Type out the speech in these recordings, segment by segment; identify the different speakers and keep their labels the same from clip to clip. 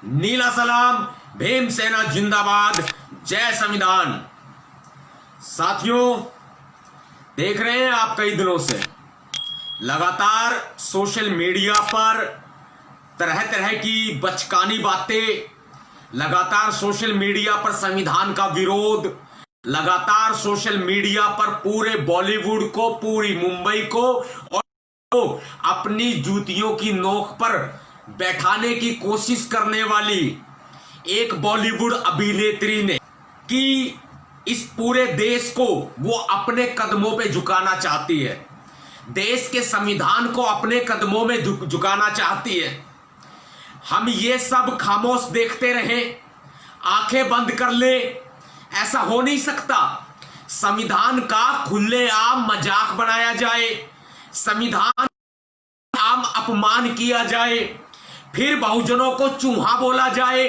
Speaker 1: नीला सलाम, भीमसेना जिंदाबाद, जय संविधान। साथियों, देख रहे हैं आप कई दिनों से लगातार सोशल मीडिया पर तरह तरह की बचकानी बातें, लगातार सोशल मीडिया पर संविधान का विरोध, लगातार सोशल मीडिया पर पूरे बॉलीवुड को, पूरी मुंबई को और अपनी जूतियों की नोक पर बैठाने की कोशिश करने वाली एक बॉलीवुड अभिनेत्री ने कि इस पूरे देश को वो अपने कदमों पे झुकाना चाहती है, देश के संविधान को अपने कदमों में झुकाना चाहती है। हम ये सब खामोश देखते रहे, आंखें बंद कर ले, ऐसा हो नहीं सकता। संविधान का खुलेआम मजाक बनाया जाए, संविधान आम अपमान किया जाए, फिर बहुजनों को चूहा बोला जाए,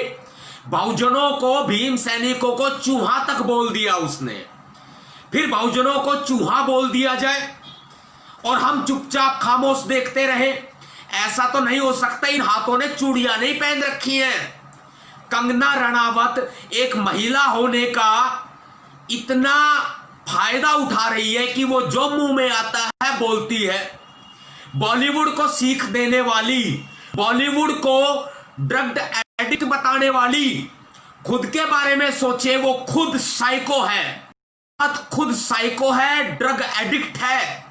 Speaker 1: बहुजनों को, भीम सैनिकों को चूहा तक बोल दिया उसने, फिर बहुजनों को चूहा बोल दिया जाए और हम चुपचाप खामोश देखते रहे। ऐसा तो नहीं हो सकता। इन हाथों ने चूड़ियां नहीं पहन रखी हैं। कंगना रनावत एक महिला होने का इतना फायदा उठा रही है कि वो जो मुंह में आता है बोलती है। बॉलीवुड को सीख देने वाली, बॉलीवुड को ड्रग एडिक्ट बताने वाली, खुद के बारे में सोचे, वो खुद साइको है, खुद साइको है, ड्रग एडिक्ट है।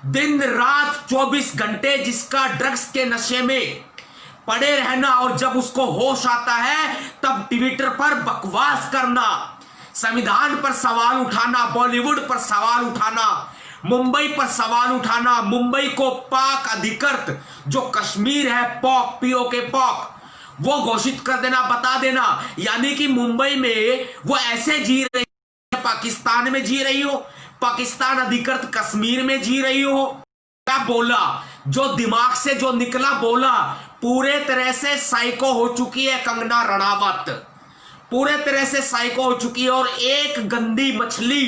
Speaker 1: दिन रात 24 घंटे जिसका ड्रग्स के नशे में पड़े रहना और जब उसको होश आता है तब ट्विटर पर बकवास करना, संविधान पर सवाल उठाना, बॉलीवुड पर सवाल उठाना, मुंबई पर सवाल उठाना, मुंबई को पाक अधिकृत जो कश्मीर है, पॉक, पीओके पॉक, वो घोषित कर देना, बता देना। यानी कि मुंबई में वो ऐसे जी रही है, पाकिस्तान में जी रही हो, पाकिस्तान अधिकृत कश्मीर में जी रही हो। क्या बोला, जो दिमाग से जो निकला बोला। पूरे तरह से साइको हो चुकी है कंगना रनावत, पूरे तरह से साइको हो चुकी है। और एक गंदी मछली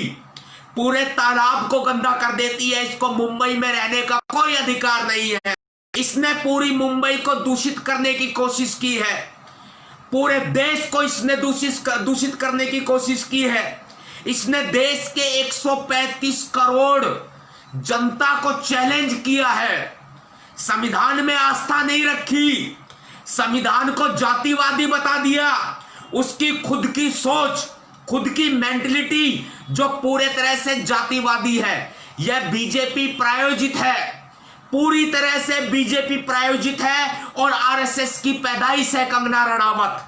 Speaker 1: पूरे तालाब को गंदा कर देती है। इसको मुंबई में रहने का कोई अधिकार नहीं है। इसने पूरी मुंबई को दूषित करने की कोशिश की है, पूरे देश को इसने दूषित करने की कोशिश की है। इसने देश के 135 करोड़ जनता को चैलेंज किया है। संविधान में आस्था नहीं रखी, संविधान को जातिवादी बता दिया। उसकी खुद की सोच, खुद की मेंटलिटी जो पूरे तरह से जातिवादी है, यह बीजेपी प्रायोजित है, पूरी तरह से बीजेपी प्रायोजित है और आरएसएस की पैदाइश है कंगना रनावत।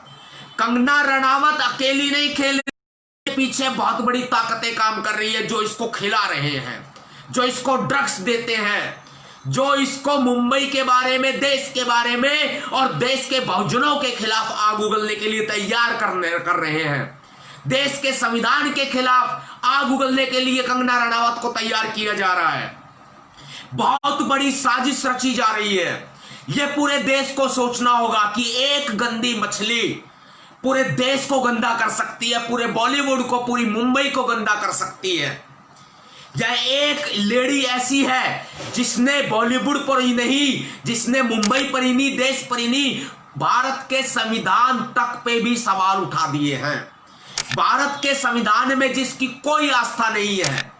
Speaker 1: कंगना रनावत अकेली नहीं खेल, पीछे बहुत बड़ी ताकतें काम कर रही है, जो इसको खिला रहे हैं, जो इसको ड्रग्स देते हैं, जो इसको मुंबई के बारे में, देश के बारे में और देश के बहुजनों के खिलाफ आग उगलने के लिए तैयार कर रहे हैं। देश के संविधान के खिलाफ आग उगलने के लिए कंगना रनावत को तैयार किया जा रहा है। बहुत बड़ी साजिश रची जा रही है। यह पूरे देश को सोचना होगा कि एक गंदी मछली पूरे देश को गंदा कर सकती है, पूरे बॉलीवुड को, पूरी मुंबई को गंदा कर सकती है। यह एक लेडी ऐसी है जिसने बॉलीवुड पर ही नहीं, जिसने मुंबई पर ही नहीं, देश पर ही नहीं, भारत के संविधान तक पे भी सवाल उठा दिए हैं। भारत के संविधान में जिसकी कोई आस्था नहीं है।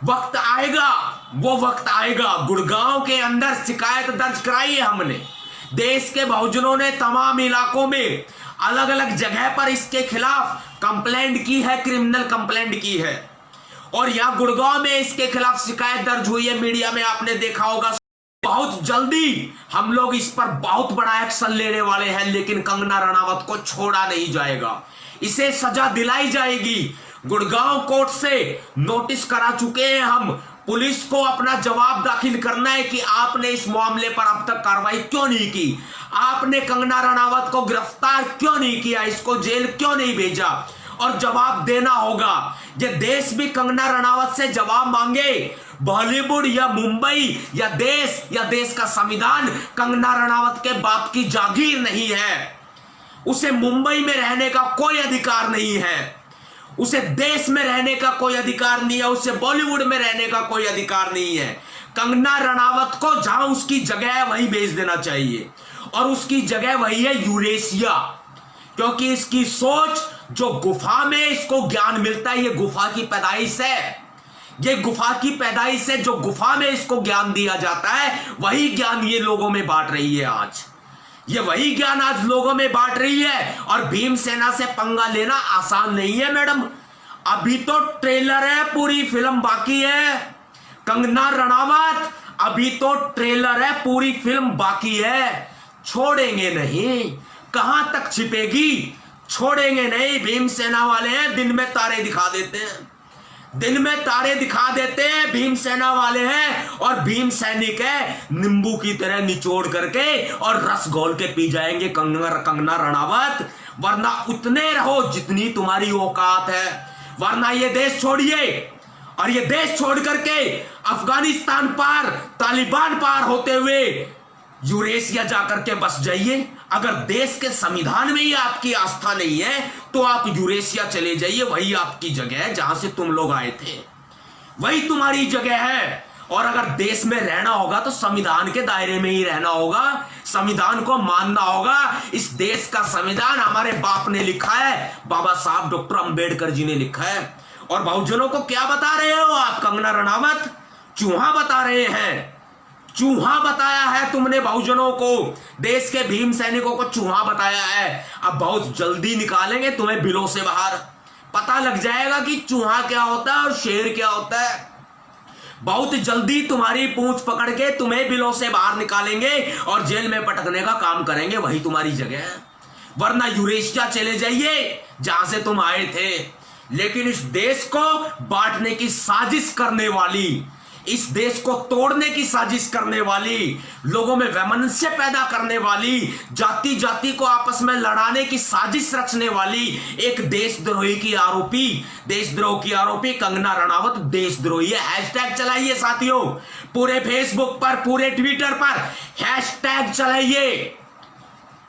Speaker 1: वक्त आएगा, वो वक्त आएगा। गुड़गांव के अंदर शिकायत दर्ज कराई है हमने, देश के बहुजनों ने तमाम इलाकों में अलग अलग जगह पर इसके खिलाफ कंप्लेंट की है, क्रिमिनल कंप्लेंट की है। और यहां गुड़गांव में इसके खिलाफ शिकायत दर्ज हुई है, मीडिया में आपने देखा होगा। बहुत जल्दी हम लोग इस पर बहुत बड़ा एक्शन लेने वाले हैं, लेकिन कंगना रनावत को छोड़ा नहीं जाएगा, इसे सजा दिलाई जाएगी। गुड़गांव कोर्ट से नोटिस करा चुके हैं हम, पुलिस को अपना जवाब दाखिल करना है कि आपने इस मामले पर अब तक कार्रवाई क्यों नहीं की, आपने कंगना रनावत को गिरफ्तार क्यों नहीं किया, इसको जेल क्यों नहीं भेजा, और जवाब देना होगा। ये देश भी कंगना रनावत से जवाब मांगे। बॉलीवुड या मुंबई या देश का संविधान कंगना रनावत के बाप की जागीर नहीं है। उसे मुंबई में रहने का कोई अधिकार नहीं है, उसे देश में रहने का कोई अधिकार नहीं है, उसे बॉलीवुड में रहने का कोई अधिकार नहीं है। कंगना रनावत को जहां उसकी जगह है वहीं भेज देना चाहिए। और उसकी जगह वही है यूरेशिया, क्योंकि इसकी सोच जो गुफा में इसको ज्ञान मिलता है, ये गुफा की पैदाइश है। ये गुफा की पैदाइश है, जो गुफा में इसको ज्ञान दिया जाता है वही ज्ञान ये लोगों में बांट रही है आज। ये वही ज्ञान आज लोगों में बांट रही है। और भीमसेना से पंगा लेना आसान नहीं है मैडम। अभी तो ट्रेलर है, पूरी फिल्म बाकी है। कंगना रणावत, अभी तो ट्रेलर है, पूरी फिल्म बाकी है। छोड़ेंगे नहीं, कहां तक छिपेगी, छोड़ेंगे नहीं। भीमसेना वाले हैं, दिन में तारे दिखा देते हैं, दिन में तारे दिखा देते हैं। भीमसेना वाले हैं और भीम सैनिक है, नींबू की तरह निचोड़ करके और रस घोल के पी जाएंगे कंगना रणावत। वरना उतने रहो जितनी तुम्हारी औकात है, वरना ये देश छोड़िए और ये देश छोड़ करके अफगानिस्तान पार, तालिबान पार होते हुए यूरेशिया जाकर के बस जाइए। अगर देश के संविधान में ही आपकी आस्था नहीं है तो आप यूरेशिया चले जाइए, वही आपकी जगह है, जहां से तुम लोग आए थे वही तुम्हारी जगह है। और अगर देश में रहना होगा तो संविधान के दायरे में ही रहना होगा, संविधान को मानना होगा। इस देश का संविधान हमारे बाप ने लिखा है, बाबा साहब डॉक्टर अंबेडकर जी ने लिखा है। और बहुजनों को क्या बता रहे हो आप कंगना रणावत? चूहा बता रहे हैं, चूहा बताया है तुमने बहुजनों को, देश के भीम सैनिकों को चूहा बताया है। अब बहुत जल्दी निकालेंगे तुम्हें बिलों से बाहर, पता लग जाएगा कि चूहा क्या होता है और शेर क्या होता है। बहुत जल्दी तुम्हारी पूंछ पकड़ के तुम्हें बिलों से बाहर निकालेंगे और जेल में पटकने का काम करेंगे, वही तुम्हारी जगह है। वरना यूरेशिया चले जाइए जहां से तुम आए थे। लेकिन इस देश को बांटने की साजिश करने वाली, इस देश को तोड़ने की साजिश करने वाली, लोगों में वैमनस्य पैदा करने वाली, जाति जाति को आपस में लड़ाने की साजिश रचने वाली एक देशद्रोही की आरोपी, देशद्रोह की आरोपी कंगना रणावत देशद्रोही है। हैशटैग चलाइए साथियों, पूरे फेसबुक पर, पूरे ट्विटर पर हैशटैग चलाइए,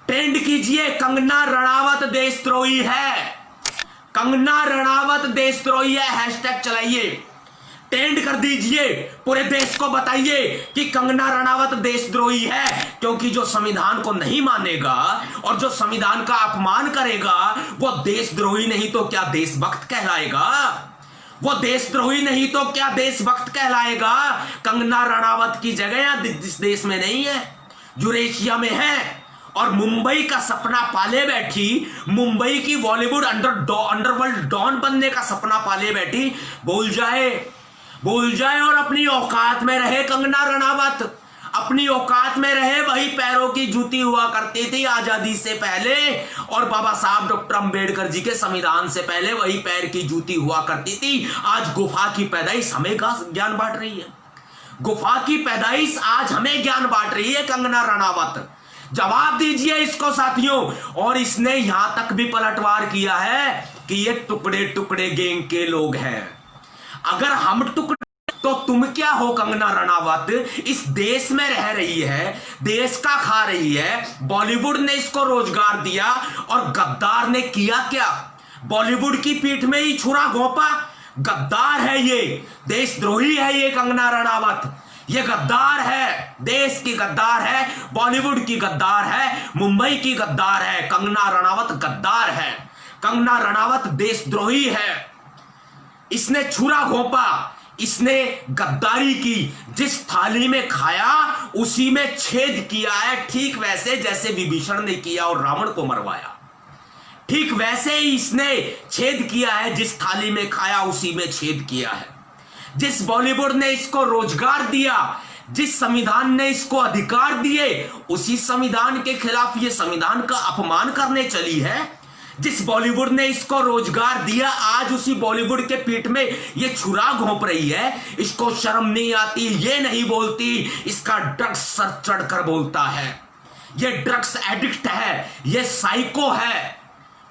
Speaker 1: ट्रेंड कीजिए, कंगना रणावत देशद्रोही है, कंगना रणावत देशद्रोही है। हैशटैग चलाइए, ट्रेंड कर दीजिए, पूरे देश को बताइए कि कंगना रणावत देशद्रोही है। क्योंकि जो संविधान को नहीं मानेगा और जो संविधान का अपमान करेगा वो देशद्रोही नहीं तो क्या देशभक्त कहलाएगा, वो देशद्रोही नहीं तो क्या देशभक्त कहलाएगा। कंगना रणावत की जगह इस देश में नहीं है, यूरेशिया में है। और मुंबई का सपना पाले बैठी, मुंबई की बॉलीवुड अंडरवर्ल्ड डॉन बनने का सपना पाले बैठी, भूल जाए और अपनी औकात में रहे। कंगना रणावत अपनी औकात में रहे, वही पैरों की जूती हुआ करती थी आजादी से पहले, और बाबा साहब डॉक्टर अंबेडकर जी के संविधान से पहले वही पैर की जूती हुआ करती थी। आज गुफा की पैदाइश हमें ज्ञान बांट रही है, गुफा की पैदाइश आज हमें ज्ञान बांट रही है कंगना रणावत। जवाब दीजिए इसको साथियों। और इसने यहां तक भी पलटवार किया है कि ये टुकड़े टुकड़े गैंग के लोग हैं। अगर हम टुकड़े तो तुम क्या हो कंगना रणावत? इस देश में रह रही है, देश का खा रही है, बॉलीवुड ने इसको रोजगार दिया और गद्दार ने किया क्या? बॉलीवुड की पीठ में ही छुरा घोंपा। गद्दार है ये, देशद्रोही है ये कंगना रणावत, ये गद्दार है, देश की गद्दार है, बॉलीवुड की गद्दार है, मुंबई की गद्दार है। कंगना रणावत गद्दार है, कंगना रणावत देशद्रोही है। इसने छुरा घोंपा, इसने गद्दारी की, जिस थाली में खाया उसी में छेद किया है। ठीक वैसे जैसे विभीषण ने किया और रावण को मरवाया, ठीक वैसे ही इसने छेद किया है। जिस थाली में खाया उसी में छेद किया है। जिस बॉलीवुड ने इसको रोजगार दिया, जिस संविधान ने इसको अधिकार दिए, उसी संविधान के खिलाफ ये संविधान का अपमान करने चली है। जिस बॉलीवुड ने इसको रोजगार दिया, आज उसी बॉलीवुड के पीठ में ये छुरा घोंप रही है। इसको शर्म नहीं आती, ये नहीं बोलती, इसका ड्रग्स सर चढ़कर बोलता है। ये ड्रग्स एडिक्ट है, ये साइको है,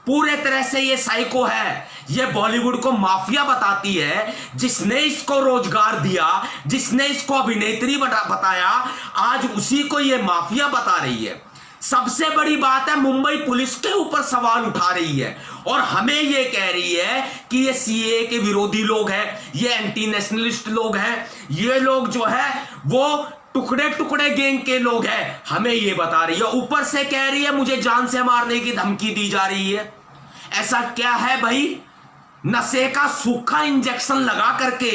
Speaker 1: पूरे तरह से ये साइको है। ये बॉलीवुड को माफिया बताती है। जिसने इसको रोजगार दिया, जिसने इसको अभिनेत्री बताया, आज उसी को ये माफिया बता रही है। सबसे बड़ी बात है, मुंबई पुलिस के ऊपर सवाल उठा रही है और हमें ये कह रही है कि ये सीए के विरोधी लोग हैं, ये एंटी नेशनलिस्ट लोग हैं, ये लोग जो है वो टुकड़े टुकड़े गैंग के लोग हैं, हमें ये बता रही है, ऊपर से कह रही है मुझे जान से मारने की धमकी दी जा रही है। ऐसा क्या है भाई? नशे का सूखा इंजेक्शन लगा करके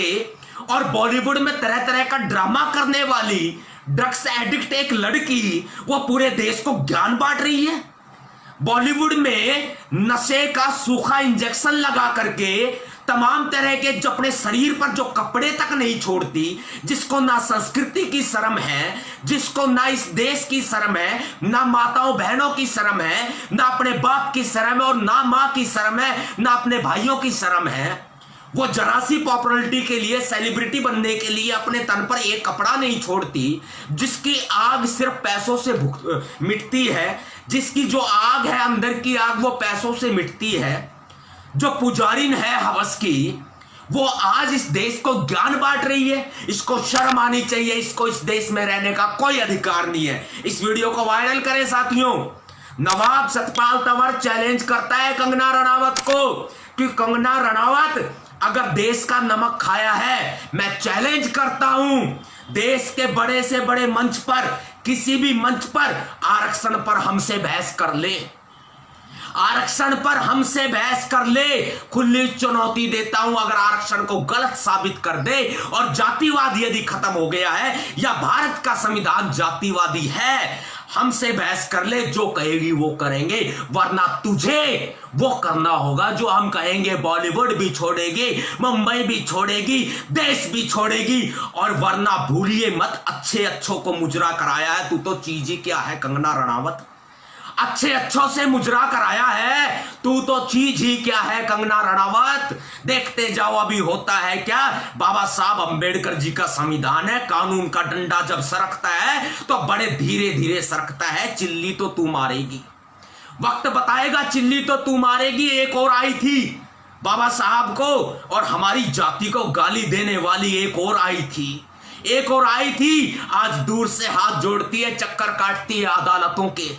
Speaker 1: और बॉलीवुड में तरह तरह का ड्रामा करने वाली ड्रग्स एडिक्ट एक लड़की वो पूरे देश को ज्ञान बांट रही है। बॉलीवुड में नशे का सूखा इंजेक्शन लगा करके तमाम तरह के जो अपने शरीर पर जो कपड़े तक नहीं छोड़ती, जिसको ना संस्कृति की शर्म है, जिसको ना इस देश की शर्म है, ना माताओं बहनों की शर्म है, ना अपने बाप की शर्म है और ना मां की शर्म है, ना अपने भाइयों की शर्म है, वो जरा सी पॉपुलैरिटी के लिए, सेलिब्रिटी बनने के लिए अपने तन पर एक कपड़ा नहीं छोड़ती, जिसकी आग सिर्फ पैसों से मिटती है, जिसकी जो आग है अंदर की आग वो पैसों से मिटती है, जो पुजारिन है हवस की, वो आज इस देश को ज्ञान बांट रही है। इसको शर्म आनी चाहिए, इसको इस देश में रहने का कोई अधिकार नहीं है। इस वीडियो को वायरल करें साथियों। नवाब सतपाल तंवर चैलेंज करता है कंगना रनावत को कि कंगना रनावत अगर देश का नमक खाया है, मैं चैलेंज करता हूं देश के बड़े से बड़े मंच पर, किसी भी मंच पर आरक्षण पर हमसे बहस कर ले, आरक्षण पर हमसे बहस कर ले। खुली चुनौती देता हूं, अगर आरक्षण को गलत साबित कर दे और जातिवाद यदि खत्म हो गया है या भारत का संविधान जातिवादी है, हमसे बहस कर ले, जो कहेगी वो करेंगे, वरना तुझे वो करना होगा जो हम कहेंगे। बॉलीवुड भी छोड़ेगी, मुंबई भी छोड़ेगी, देश भी छोड़ेगी, और वरना भूलिए मत अच्छे अच्छों को मुजरा कराया है। तू तो चीज ही क्या है कंगना रनावत, अच्छे अच्छों से मुजरा कराया है, तू तो चीज ही क्या है कंगना रनावत। देखते जाओ अभी होता है क्या। बाबा साहब अंबेडकर जी का संविधान है, कानून का डंडा जब सरकता है तो बड़े धीरे धीरे सरकता है। चिल्ली तो तू मारेगी, वक्त बताएगा, चिल्ली तो तू मारेगी। एक और आई थी बाबा साहब को और हमारी जाति को गाली देने वाली, एक और आई थी, एक और आई थी। आज दूर से हाथ जोड़ती है, चक्कर काटती है अदालतों के,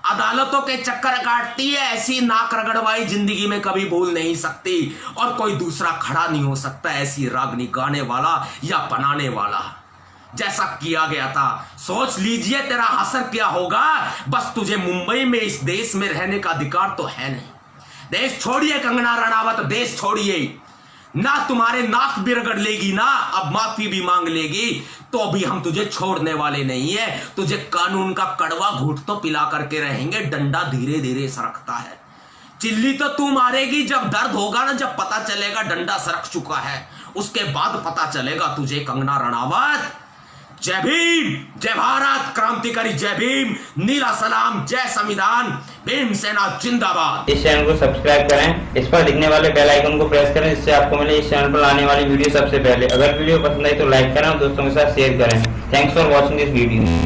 Speaker 1: अदालतों के चक्कर काटती है। ऐसी नाक रगड़वाई जिंदगी में कभी भूल नहीं सकती, और कोई दूसरा खड़ा नहीं हो सकता ऐसी रागनी गाने वाला या बनाने वाला। जैसा किया गया था, सोच लीजिए तेरा असर क्या होगा। बस तुझे मुंबई में इस देश में रहने का अधिकार तो है नहीं। देश छोड़िए कंगना रनावत, देश छोड़िए ना, तुम्हारे नाक भी रगड़ लेगी ना, अब माफी भी मांग लेगी, तो अभी हम तुझे छोड़ने वाले नहीं है। तुझे कानून का कड़वा घूंट तो पिला करके रहेंगे, डंडा धीरे धीरे सरकता है। चिल्ली तो तू मारेगी, जब दर्द होगा ना, जब पता चलेगा डंडा सरक चुका है, उसके बाद पता चलेगा तुझे कंगना रनावत। जय भीम, जय भारत, क्रांतिकारी जय भीम, नीला सलाम, जय संविधान, भीम सेना जिंदाबाद।
Speaker 2: इस चैनल को सब्सक्राइब करें, इस पर दिखने वाले बेल आइकन को प्रेस करें, जिससे आपको मिले इस चैनल पर आने वाली वीडियो सबसे पहले। अगर वीडियो पसंद आई तो लाइक करें और दोस्तों के साथ शेयर करें। Thanks for watching this video.